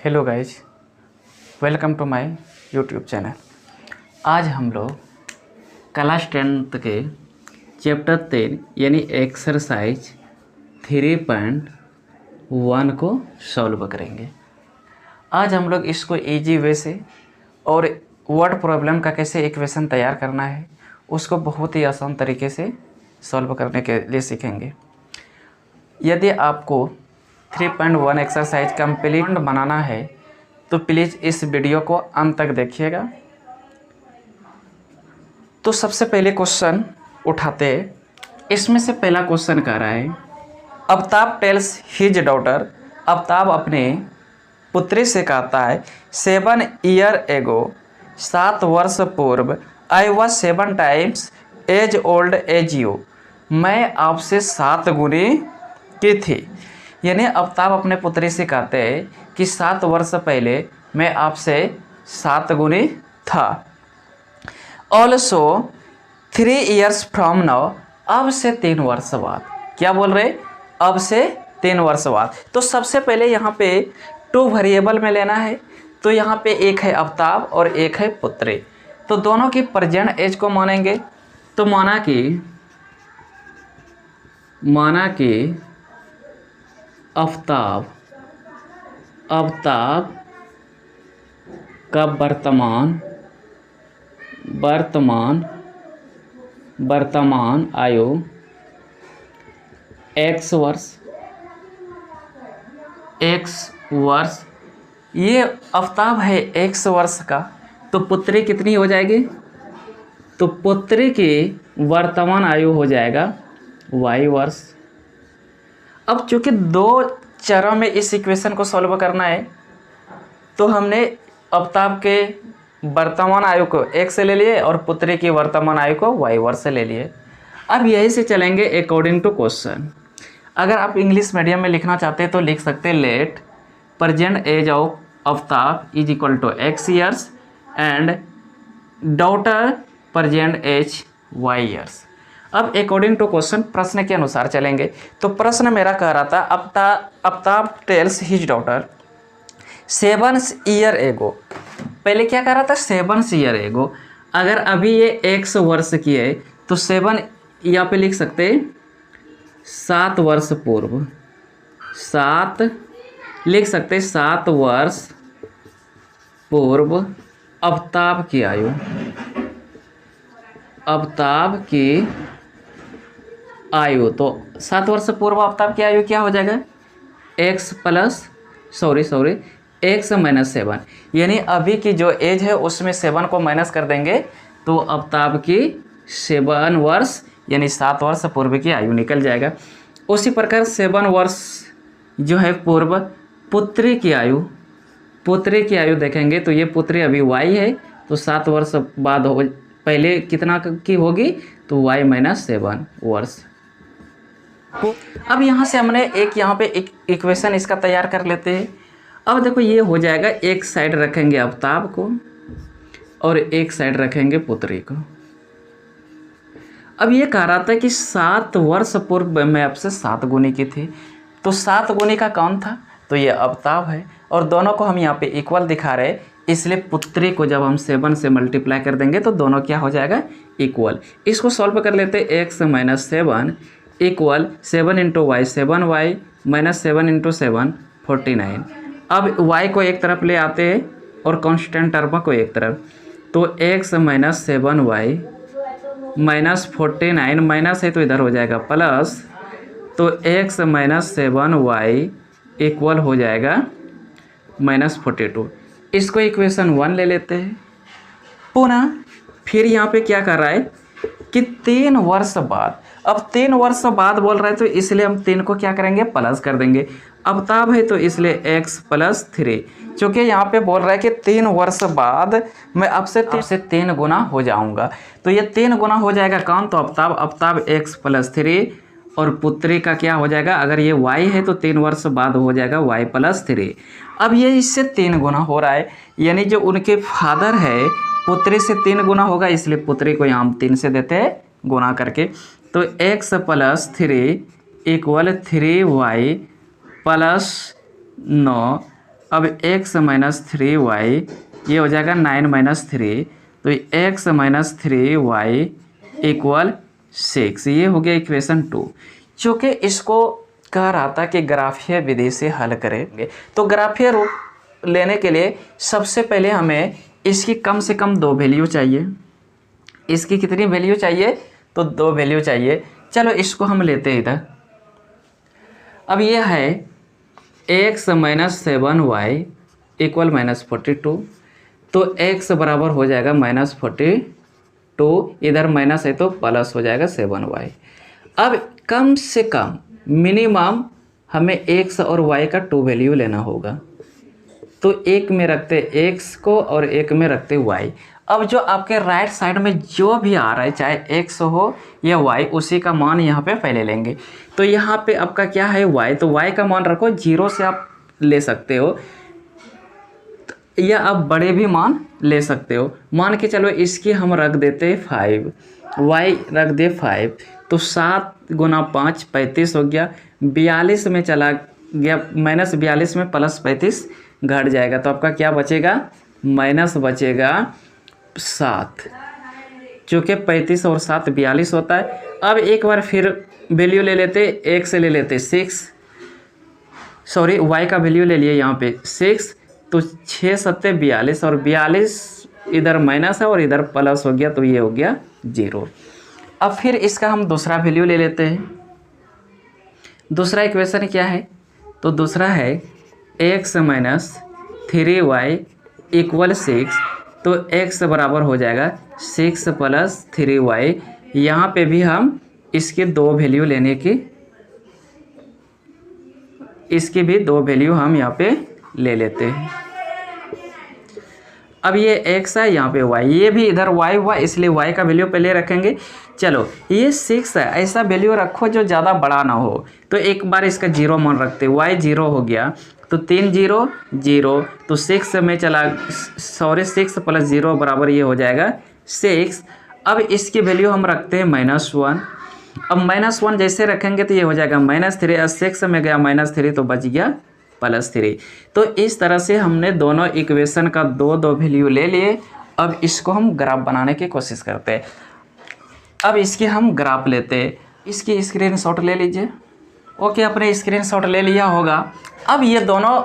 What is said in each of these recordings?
Hello guys, welcome to my YouTube channel. आज हम लोग क्लास 10th के चैप्टर 3 यानी एक्सरसाइज 3.1 को सॉल्व करेंगे। आज हम लोग इसको इजी वे से और वर्ड प्रॉब्लम का कैसे इक्वेशन तैयार करना है उसको बहुत ही आसान तरीके से सॉल्व करने के लिए सीखेंगे। यदि आपको 3.1 एक्सरसाइज कंप्लीट बनाना है तो प्लीज़ इस वीडियो को अंत तक देखिएगा। तो सबसे पहले क्वेश्चन उठाते हैं। इसमें से पहला क्वेश्चन कह रहा है, Aftab tales his daughter, Aftab अपने पुत्री से कहता है 7 ईयर एगो, 7 वर्ष पूर्व, I was 7 times as old as you, मैं आपसे 7 गुनी की थी। यानी अफ्ताब अपने पुत्री से कहते हैं कि 7 वर्ष पहले मैं आपसे 7 गुनी था। ऑल्सो 3 ईयर्स फ्रॉम नाउ, अब से 3 वर्ष बाद। क्या बोल रहे? अब से 3 वर्ष बाद। तो सबसे पहले यहाँ पे 2 वेरिएबल में लेना है। तो यहाँ पे एक है अफ्ताब और एक है पुत्री। तो दोनों की प्रेजेंट एज को मानेंगे। तो माना कि अफ्ताब का वर्तमान आयु x वर्ष, ये अफ्ताब है x वर्ष का। तो पुत्री कितनी हो जाएगी? तो पुत्री की वर्तमान आयु हो जाएगा y वर्ष। अब चूंकि 2 चरों में इस इक्वेशन को सॉल्व करना है तो हमने अफ्ताब के वर्तमान आयु को x से ले लिए और पुत्री की वर्तमान आयु को y वर्ष से ले लिए। अब यही से चलेंगे अकॉर्डिंग टू क्वेश्चन। अगर आप इंग्लिश मीडियम में लिखना चाहते हैं तो लिख सकते हैं let present age of Aftab is equal to x years and daughter present age y years. अब अकॉर्डिंग टू क्वेश्चन प्रश्न के अनुसार चलेंगे। तो प्रश्न मेरा कह रहा था Aftab tales his daughter 7 year ago. पहले क्या कह रहा था? 7 ईयर एगो। अगर अभी ये x वर्ष की है तो 7 यहाँ पे लिख सकते 7 वर्ष पूर्व, 7 लिख सकते 7 वर्ष पूर्व अफ्ताब की आयु, तो 7 वर्ष पूर्व अफ्ताब की आयु क्या हो जाएगा? x minus 7। यानी अभी की जो एज है उसमें 7 को माइनस कर देंगे तो अफ्ताब की 7 वर्ष यानी 7 वर्ष पूर्व की आयु निकल जाएगा। उसी प्रकार 7 वर्ष जो है पूर्व पुत्री की आयु देखेंगे तो ये पुत्री अभी y है तो 7 वर्ष बाद हो, पहले कितना की होगी? तो y माइनस 7 वर्ष। अब यहाँ से हमने यहाँ पे एक इक्वेशन इसका तैयार कर लेते हैं। अब देखो ये हो जाएगा, एक साइड रखेंगे अफ्ताब को और एक साइड रखेंगे पुत्री को। अब ये कह रहा था कि 7 वर्ष पूर्व मैं आपसे 7 गुनी की थी। तो 7 गुनी का कौन था? तो ये अफ्ताब है और दोनों को हम यहाँ पे इक्वल दिखा रहे, इसलिए पुत्री को जब हम 7 से मल्टीप्लाई कर देंगे तो दोनों क्या हो जाएगा? इक्वल। इसको सॉल्व कर लेते x minus 7 equal 7 into y 7y minus 7 into 7 49। अब y को एक तरफ ले आते हैं और कांस्टेंट टर्म को एक तरफ, तो x minus 7y minus 49, minus है तो इधर हो जाएगा प्लस, तो x माइनस 7y इक्वल हो जाएगा माइनस 42। इसको इक्वेशन 1 ले लेते हैं। पुनः फिर यहाँ पे क्या कर रहा है कि 3 वर्ष बाद, अब 3 वर्ष बाद बोल रहे हैं तो इसलिए हम 3 को क्या करेंगे? प्लस कर देंगे। अफ्ताब है तो इसलिए x प्लस 3, चूँकि यहाँ पे बोल रहा है कि 3 वर्ष बाद मैं अब से 3 गुना हो जाऊँगा। तो ये 3 गुना हो जाएगा कौन? तो अफ्ताब x प्लस 3 और पुत्री का क्या हो जाएगा? अगर ये y है तो 3 वर्ष बाद हो जाएगा y प्लस 3। अब ये इससे 3 गुना हो रहा है, यानी जो उनके फादर है पुत्री से 3 गुना होगा, इसलिए पुत्री को यहाँ हम 3 से देते हैं गुना करके। तो x plus 3 equal 3y plus 9 अब x माइनस 3y ये हो जाएगा 9 माइनस 3, तो x माइनस 3y इक्वल 6, ये हो गया इक्वेशन 2। चूँकि इसको कह रहा था कि ग्राफीय विधि से हल करेंगे, तो ग्राफीय रूप लेने के लिए सबसे पहले हमें इसकी कम से कम 2 वैल्यू चाहिए। इसकी कितनी वैल्यू चाहिए? तो 2 वैल्यू चाहिए। चलो इसको हम लेते हैं इधर। अब ये है x minus 7y equal minus 42, तो x बराबर हो जाएगा माइनस 42, इधर माइनस है तो प्लस हो जाएगा 7y। अब कम से कम मिनिमम हमें x और y का 2 वैल्यू लेना होगा, तो एक में रखते x को और एक में रखते y। अब जो आपके राइट साइड में जो भी आ रहा है, चाहे x हो या y, उसी का मान यहाँ पे पहले लेंगे। तो यहाँ पे आपका क्या है y, तो y का मान रखो 0 से आप ले सकते हो या आप बड़े भी मान ले सकते हो। मान के चलो इसकी हम रख देते 5, y रख दे 5, तो 7 गुना 5 35 हो गया, 42 में चला गया, माइनस 42 में प्लस 35 घट जाएगा, तो आपका क्या बचेगा? माइनस बचेगा 7, चूँकि 35 और 7 42 होता है। अब एक बार फिर वैल्यू ले लेते, x ले लेते 6, सॉरी y का वैल्यू ले लिए यहाँ पे 6, तो 6 7 42 और 42 इधर माइनस है और इधर प्लस हो गया, तो ये हो गया 0। अब फिर इसका हम दूसरा वैल्यू ले लेते हैं। दूसरा इक्वेशन क्या है? तो दूसरा है x माइनस 3y इक्वल 6, तो x बराबर हो जाएगा 6 प्लस 3y। यहाँ पे भी हम इसके 2 वैल्यू लेने की, इसकी भी 2 वैल्यू हम यहाँ पे ले लेते हैं। अब ये x है, यहाँ पे y, ये भी इधर y हुआ, इसलिए y का वैल्यू पहले रखेंगे। चलो ये 6 है, ऐसा वैल्यू रखो जो ज़्यादा बड़ा ना हो, तो एक बार इसका 0 मान रखते, y 0 हो गया, तो 3 0 0, तो 6 में चला, सॉरी 6 प्लस 0 बराबर ये हो जाएगा 6। अब इसकी वैल्यू हम रखते हैं -1। अब -1 जैसे रखेंगे तो ये हो जाएगा -3, 6 में गया -3 तो बच गया +3। तो इस तरह से हमने दोनों इक्वेशन का 2 वैल्यू ले लिए। अब इसको हम ग्राफ बनाने की कोशिश करते हैं। अब इसकी हम ग्राफ लेते हैं, इसकी स्क्रीनशॉट ले लीजिए। ओके, अपने स्क्रीनशॉट ले लिया होगा। अब ये दोनों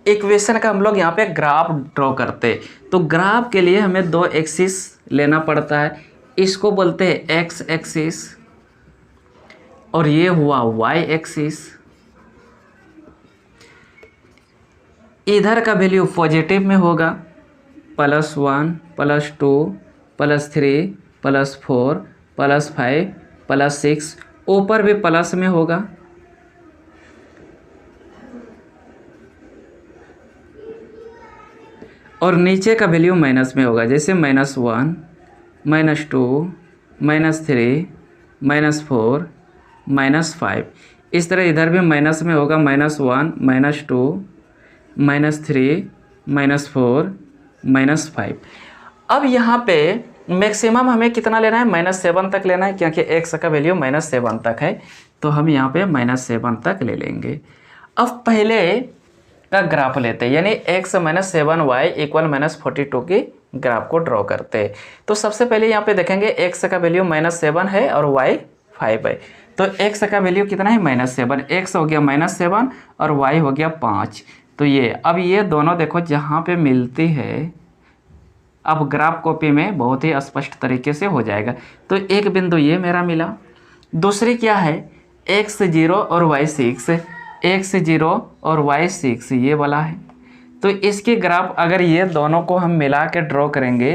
इक्वेशन का हम लोग यहाँ पे ग्राफ ड्रॉ करते हैं। तो ग्राफ के लिए हमें 2 एक्सिस लेना पड़ता है, इसको बोलते हैं x एक्सिस और ये हुआ y एक्सिस। इधर का वैल्यू पॉजिटिव में होगा, +1 +2 +3 +4 +5 +6, ऊपर भी प्लस में होगा। और नीचे का वैल्यू माइनस में होगा, जैसे -1 -2 -3 -4 -5। इस तरह इधर भी माइनस में होगा, -1 -2 -3 -4 -5। अब यहाँ पे मैक्सिमम हमें कितना लेना है? -7 तक लेना है, क्योंकि x का वैल्यू -7 तक है, तो हम यहाँ पे -7 तक ले लेंगे। अब पहले का ग्राफ लेते हैं, यानी x माइनस 7y इक्वल -42 की ग्राफ को ड्रॉ करते हैं। तो सबसे पहले यहाँ पे देखेंगे x का वैल्यू -7 है और y 5 है, तो x का वैल्यू कितना है? -7, x हो गया -7 और y हो गया 5। तो ये अब ये दोनों देखो जहाँ पे मिलती है, अब ग्राफ कॉपी में बहुत ही स्पष्ट तरीके से हो जाएगा। तो एक बिंदु ये मेरा मिला, दूसरी क्या है? x 0 और y 6, x 0 और y 6 ये वाला है। तो इसके ग्राफ अगर ये दोनों को हम मिला के ड्रॉ करेंगे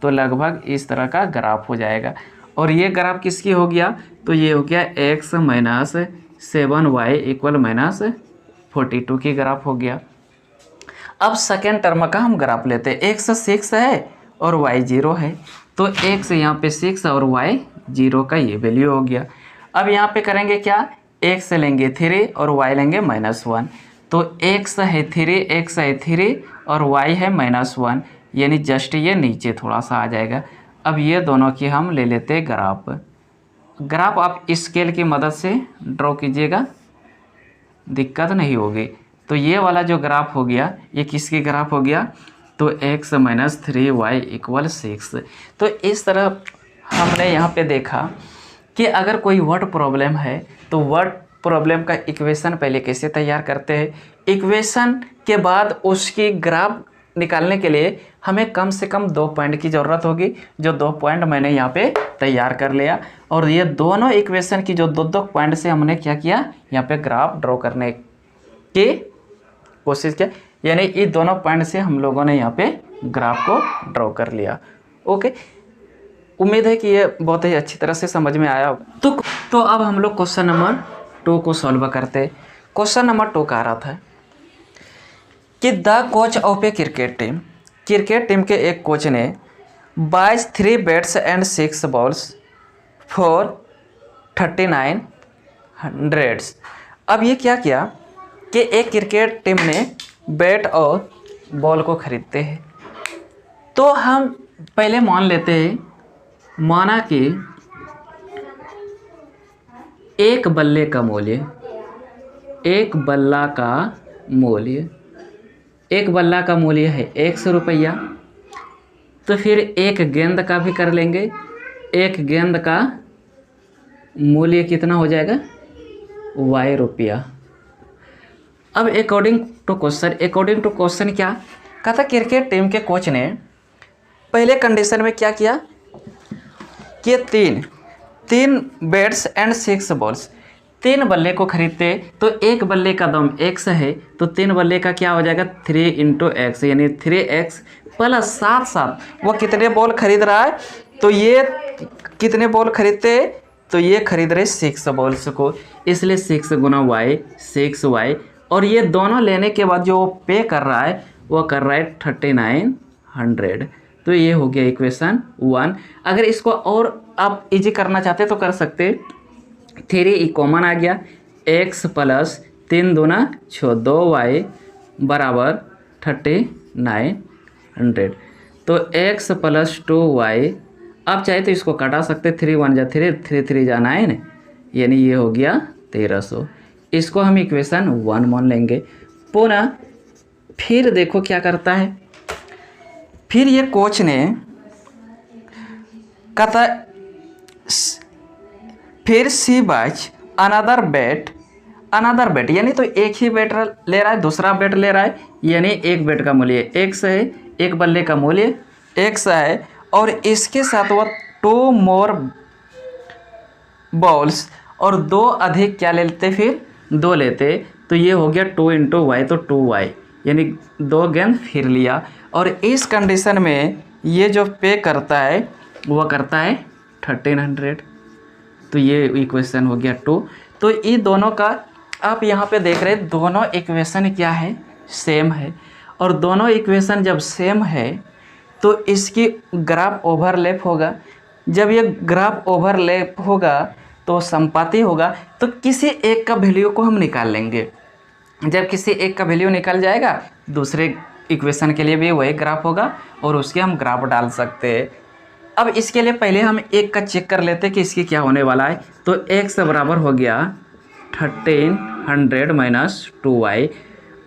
तो लगभग इस तरह का ग्राफ हो जाएगा। और ये ग्राफ किसकी हो गया? तो ये हो गया x माइनस 7y इक्वल -42 की ग्राफ हो गया। अब सेकेंड टर्म का हम ग्राफ लेते हैं, x 6 है और y 0 है, तो x यहाँ पे 6 और y 0 का ये वैल्यू हो गया। अब यहाँ पे करेंगे क्या? x लेंगे 3 और y लेंगे -1, तो x है 3, x है 3 और y है -1, यानी जस्ट ये नीचे थोड़ा सा आ जाएगा। अब ये दोनों की हम ले लेते हैं ग्राफ। ग्राफ आप स्केल की मदद से ड्रॉ कीजिएगा, दिक्कत नहीं होगी। तो ये वाला जो ग्राफ हो गया ये किसकी ग्राफ हो गया, तो x माइनस 3y इक्वल 6। तो इस तरह हमने यहाँ पे देखा कि अगर कोई वर्ड प्रॉब्लम है तो वर्ड प्रॉब्लम का इक्वेशन पहले कैसे तैयार करते हैं, इक्वेशन के बाद उसकी ग्राफ निकालने के लिए हमें कम से कम 2 पॉइंट की ज़रूरत होगी, जो 2 पॉइंट मैंने यहाँ पे तैयार कर लिया। और ये दोनों इक्वेशन की जो 2 पॉइंट से हमने क्या किया, यहाँ पे ग्राफ ड्रॉ करने की कोशिश किया, यानी ये दोनों पॉइंट से हम लोगों ने यहाँ पे ग्राफ को ड्रॉ कर लिया। ओके, उम्मीद है कि ये बहुत ही अच्छी तरह से समझ में आया। तो अब हम लोग क्वेश्चन नंबर 2 को सॉल्व करते। क्वेश्चन नंबर 2 का आ रहा था कि the coach of A cricket team के एक कोच ने 22 3 बैट्स एंड 6 बॉल्स फॉर 3900। अब ये क्या किया कि एक क्रिकेट टीम ने बैट और बॉल को खरीदते हैं। तो हम पहले मान लेते हैं, माना कि एक बल्ले का मूल्य, एक बल्ला का मूल्य है 100 रुपया। तो फिर एक गेंद का भी कर लेंगे, एक गेंद का मूल्य कितना हो जाएगा, y रुपया। अब अकॉर्डिंग टू क्वेश्चन क्या कहता, क्रिकेट टीम के कोच ने पहले कंडीशन में क्या किया कि तीन बैट्स एंड 6 बॉल्स, 3 बल्ले को खरीदते तो एक बल्ले का दाम x है, तो 3 बल्ले का क्या हो जाएगा 3 × x, यानी 3x प्लस 7 वो कितने बॉल खरीद रहा है, तो ये कितने बॉल खरीदते, तो ये खरीद रहे 6 बॉल्स को, इसलिए 6 × y 6y। और ये दोनों लेने के बाद जो पे कर रहा है वो कर रहा है 3900। तो ये हो गया इक्वेशन 1। अगर इसको और आप इजी करना चाहते तो कर सकते, 3 कॉमन आ गया, x प्लस 3 दूना 6 2y बराबर 3900। तो x प्लस 2y, आप चाहे तो इसको काटा सकते, 3 1 जा 3 3 3 जा 9, यानी ये हो गया 1300। इसको हम इक्वेशन 1 मान लेंगे। पुनः फिर देखो क्या करता है, फिर ये कोच ने कहता फिर सी बाइज अनदर बैट, यानी तो एक ही बैट ले रहा है, दूसरा बैट ले रहा है, यानी एक बैट का मूल्य x है, एक बल्ले का मूल्य x है, और इसके साथ वो 2 मोर बॉल्स, और 2 अधिक क्या लेते, फिर 2 लेते, तो ये हो गया 2 × y, तो 2y, यानी 2 गेंद फिर लिया। और इस कंडीशन में ये जो पे करता है वो करता है 1300। तो ये इक्वेशन हो गया 2। तो ये दोनों का आप यहाँ पे देख रहे हैं, दोनों इक्वेशन क्या है, सेम है। और दोनों इक्वेशन जब सेम है तो इसकी ग्राफ ओवरलैप होगा। जब ये ग्राफ ओवरलैप होगा तो संपाती होगा, तो किसी एक का वैल्यू को हम निकाल लेंगे। जब किसी एक का वैल्यू निकल जाएगा, दूसरे इक्वेशन के लिए भी वही ग्राफ होगा और उसके हम ग्राफ डाल सकते हैं। अब इसके लिए पहले हम एक का चेक कर लेते हैं कि इसकी क्या होने वाला है। तो x बराबर हो गया 1300 माइनस 2y।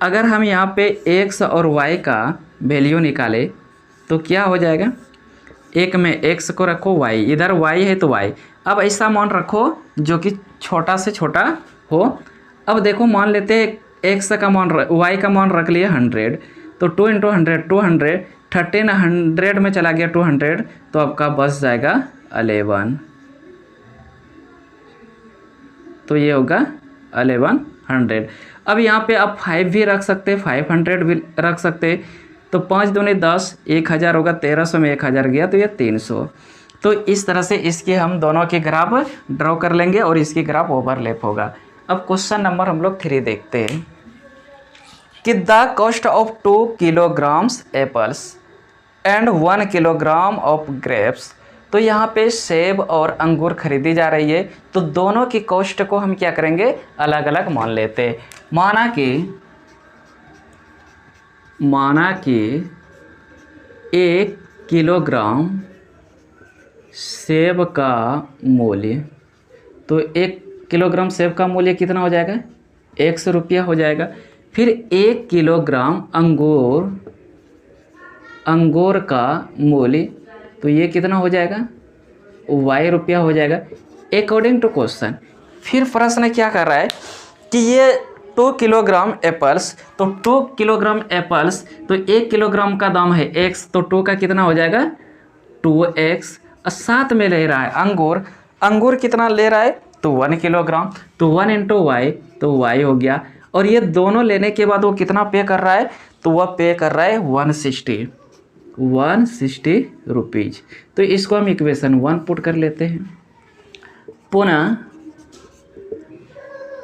अगर हम यहाँ पे x और y का वैल्यू निकाले तो क्या हो जाएगा, एक में x को रखो, y इधर y है तो y, अब ऐसा मान रखो जो कि छोटा से छोटा हो। अब देखो मान लेते हैं x का मान y का मान रख लिया 100, तो 2 × 100 200, 1300 में चला गया 200, तो आपका बच जाएगा 11। तो ये होगा 1100। अब यहाँ पे आप 5 भी रख सकते, 500 भी रख सकते। तो 5 दूनी 10, 1000 होगा, 1300 में 1000 गया तो ये 300। तो इस तरह से इसके हम दोनों के ग्राफ ड्रॉ कर लेंगे और इसकी ग्राफ ओवरलैप होगा। अब क्वेश्चन नंबर हम लोग 3 देखते हैं कि the cost of 2 kilograms apples and 1 kilogram of grapes. तो यहाँ पे सेब और अंगूर खरीदी जा रही है, तो दोनों की कॉस्ट को हम क्या करेंगे, अलग अलग मान लेते। माना कि 1 किलोग्राम सेब का मूल्य, तो 1 किलोग्राम सेब का मूल्य कितना हो जाएगा, 100 रुपया हो जाएगा। फिर 1 किलोग्राम अंगूर का मूल्य, तो ये कितना हो जाएगा, y रुपया हो जाएगा अकॉर्डिंग टू क्वेश्चन। फिर प्रश्न क्या कर रहा है कि ये 2 किलोग्राम एप्पल्स, तो 2 किलोग्राम एप्पल्स, तो 1 किलोग्राम का दाम है x, तो 2 का कितना हो जाएगा 2x। और साथ में ले रहा है अंगूर कितना ले रहा है, तो 1 किलोग्राम, तो 1 इंटू वाई, तो y हो गया। और ये दोनों लेने के बाद वो कितना पे कर रहा है, तो वह पे कर रहा है 160 रुपीज। तो इसको हम इक्वेशन 1 पुट कर लेते हैं। पुनः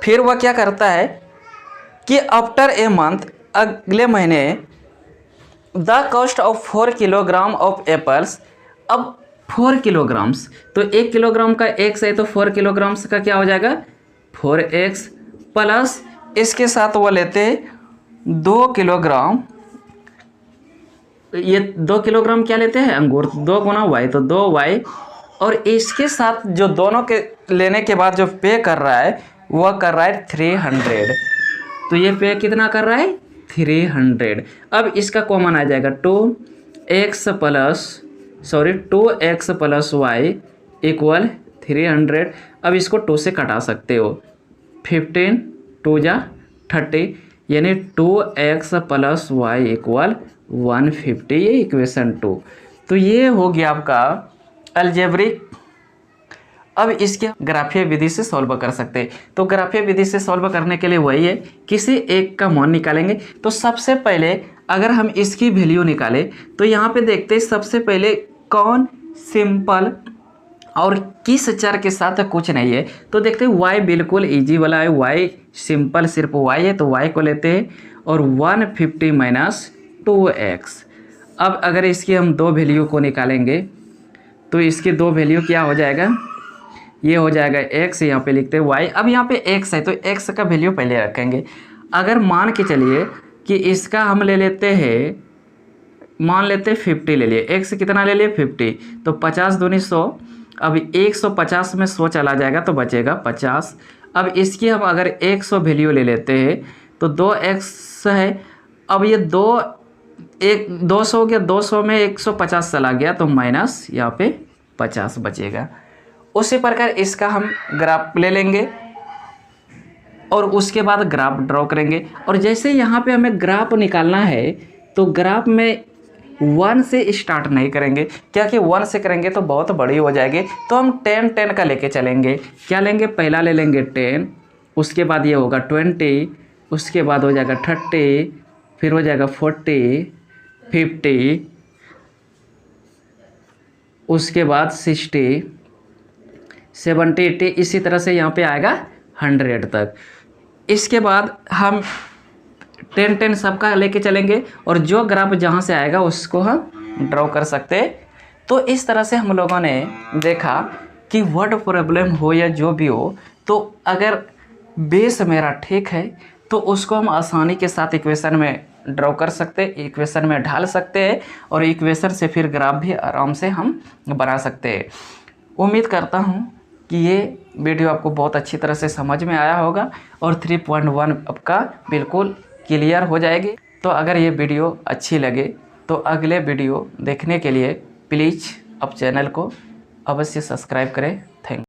फिर वह क्या करता है कि आफ्टर ए मंथ, अगले महीने, the cost of 4 kilogram of apples, अब 4 किलोग्राम्स, तो 1 किलोग्राम का x है, तो 4 किलोग्राम्स का क्या हो जाएगा 4x, प्लस इसके साथ वो लेते हैं 2 किलोग्राम, ये 2 किलोग्राम क्या लेते हैं अंगूर, 2 गुना y, तो 2y, और इसके साथ जो दोनों के लेने के बाद जो पे कर रहा है वह कर रहा है 300, तो ये पे कितना कर रहा है 300। अब इसका कॉमन आ जाएगा 2x प्लस y इक्वल 300। अब इसको 2 से कटा सकते हो, 15 2 जा 30, यानी 2x प्लस वाई इक्वल 150, ये इक्वेशन 2। तो ये हो गया आपका अलजेब्रिक। अब इसके ग्राफीय विधि से सॉल्व कर सकते हैं। तो ग्राफीय विधि से सॉल्व करने के लिए वही है, किसी एक का मान निकालेंगे। तो सबसे पहले अगर हम इसकी वैल्यू निकालें तो यहाँ पे देखते हैं सबसे पहले कौन सिंपल और किस चर के साथ कुछ नहीं है। तो देखते हैं y बिल्कुल इजी वाला है, y सिंपल सिर्फ y है, तो y को लेते हैं और 150 माइनस 2x। अब अगर इसकी हम दो वैल्यू को निकालेंगे तो इसकी दो वैल्यू क्या हो जाएगा, ये हो जाएगा x, यहाँ पे लिखते हैं y। अब यहाँ पे x है तो x का वैल्यू पहले रखेंगे। अगर मान के चलिए कि इसका हम ले लेते हैं, मान लेते हैं 50 ले लिए, x कितना ले लिए 50, तो 50 दूनी 100। अब 150 में 100 चला जाएगा तो बचेगा 50। अब इसकी हम अगर 100 वैल्यू ले लेते हैं तो 2x है। अब ये 200 हो गया, 200 में 150 चला गया तो माइनस यहाँ पे 50 बचेगा। उसी प्रकार इसका हम ग्राफ ले लेंगे और उसके बाद ग्राफ ड्रॉ करेंगे। और जैसे यहाँ पे हमें ग्राफ निकालना है तो ग्राफ में 1 से स्टार्ट नहीं करेंगे, क्या कि 1 से करेंगे तो बहुत बड़ी हो जाएगी। तो हम 10 का लेके चलेंगे। क्या लेंगे, पहला ले लेंगे 10, उसके बाद ये होगा 20, उसके बाद हो जाएगा 30, फिर हो जाएगा 40, 50, उसके बाद 60, 70, 80, इसी तरह से यहाँ पे आएगा 100 तक। इसके बाद हम 10 सबका लेके चलेंगे और जो ग्राफ जहाँ से आएगा उसको हम ड्रॉ कर सकते हैं। तो इस तरह से हम लोगों ने देखा कि वर्ड प्रॉब्लम हो या जो भी हो, तो अगर बेस मेरा ठीक है तो उसको हम आसानी के साथ इक्वेशन में ड्रॉ कर सकते हैं, इक्वेशन में ढाल सकते हैं और इक्वेशन से फिर ग्राफ भी आराम से हम बना सकते हैं। उम्मीद करता हूँ कि ये वीडियो आपको बहुत अच्छी तरह से समझ में आया होगा और 3.1 आपका बिल्कुल क्लियर हो जाएगी। तो अगर ये वीडियो अच्छी लगे तो अगले वीडियो देखने के लिए प्लीज़ आप चैनल को अवश्य सब्सक्राइब करें। Thank you.